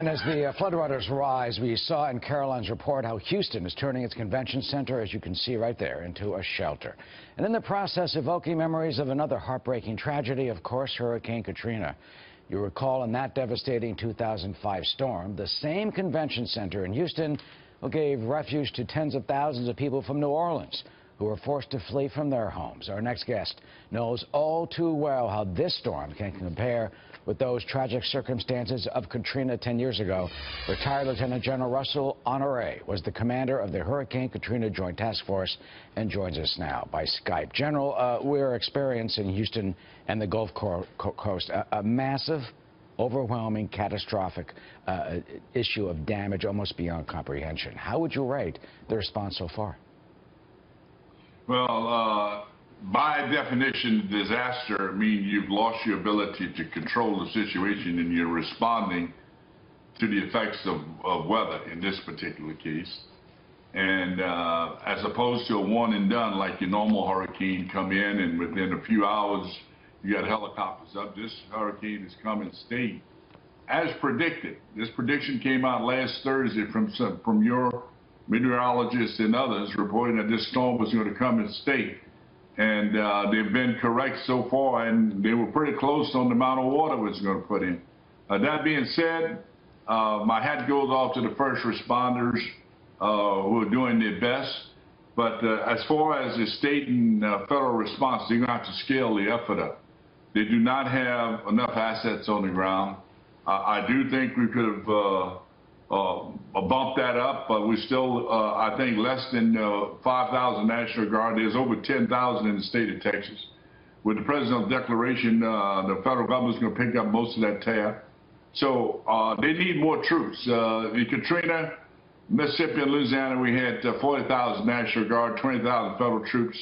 And as the floodwaters rise, we saw in Caroline's report how Houston is turning its convention center, as you can see right there, into a shelter. And in the process, evoking memories of another heartbreaking tragedy, of course, Hurricane Katrina. You recall in that devastating 2005 storm, the same convention center in Houston gave refuge to tens of thousands of people from New Orleans who were forced to flee from their homes. Our next guest knows all too well how this storm can compare with those tragic circumstances of Katrina 10 years ago. Retired Lieutenant General Russel Honore was the commander of the Hurricane Katrina Joint Task Force and joins us now by Skype. General, we're experiencing Houston and the Gulf Coast a massive, overwhelming, catastrophic issue of damage almost beyond comprehension. How would you rate the response so far? Well, by definition, disaster means you've lost your ability to control the situation and you're responding to the effects of weather in this particular case. And as opposed to a one and done like your normal hurricane come in and within a few hours you got helicopters up, this hurricane has come and stayed. As predicted, this prediction came out last Thursday from your meteorologists and others reporting that this storm was going to come and stay. And they've been correct so far, and they were pretty close on the amount of water it was going to put in. That being said, my hat goes off to the first responders who are doing their best. But as far as the state and federal response, they're going to have to scale the effort up. They do not have enough assets on the ground. I do think we could have bumped that up, but we're still, I think, less than 5,000 National Guard. There's over 10,000 in the state of Texas. With the President's declaration, the federal government's going to pick up most of that tab. So they need more troops. In Katrina, Mississippi, and Louisiana, we had 40,000 National Guard, 20,000 federal troops,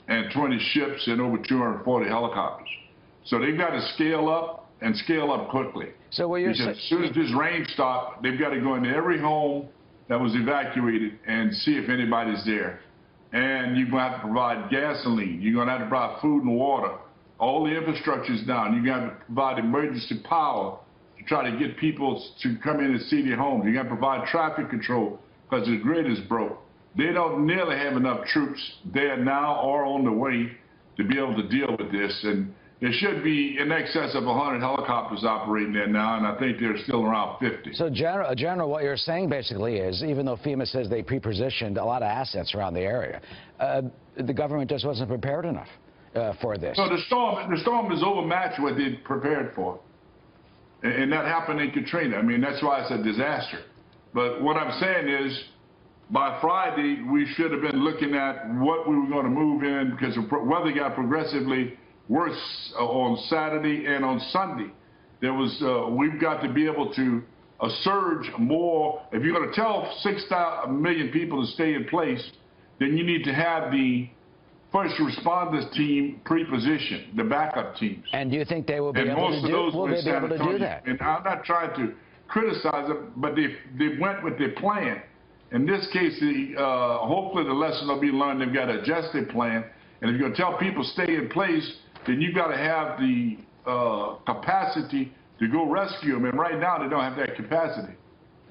and 20 ships and over 240 helicopters. So they've got to scale up and scale up quickly. So what you're saying, as soon as this rain stops, they've got to go into every home that was evacuated and see if anybody's there. And you're going to have to provide gasoline. You're going to have to provide food and water. All the infrastructure's down. You're going to have to provide emergency power to try to get people to come in and see their homes. You're going to provide traffic control because the grid is broke. They don't nearly have enough troops there now or on the way to be able to deal with this. And there should be in excess of 100 helicopters operating there now, and I think there's still around 50. So, General, what you're saying basically is, even though FEMA says they pre-positioned a lot of assets around the area, the government just wasn't prepared enough for this. So the storm is overmatched what they prepared for, and that happened in Katrina. I mean, that's why it's a disaster. But what I'm saying is, by Friday, we should have been looking at what we were going to move in because the weather got progressively worse on Saturday and on Sunday. There was, we've got to be able to surge more. If you're going to tell 6 million people to stay in place, then you need to have the first responders team pre-positioned, the backup teams. And do you think they will be able to do that? And I'm not trying to criticize them, but they went with their plan. In this case, hopefully the lesson will be learned. They've got to adjust their plan. And if you're going to tell people stay in place, then you've got to have the capacity to go rescue them. And right now, they don't have that capacity.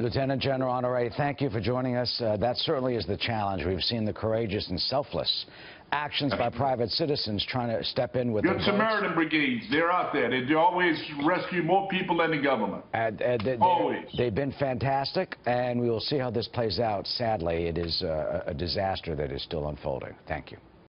Lieutenant General Honore, thank you for joining us. That certainly is the challenge. We've seen the courageous and selfless actions by private citizens trying to step in with Good Samaritan brigades, they're out there. They always rescue more people than the government. Always. They've been fantastic, and we will see how this plays out. Sadly, it is a disaster that is still unfolding. Thank you.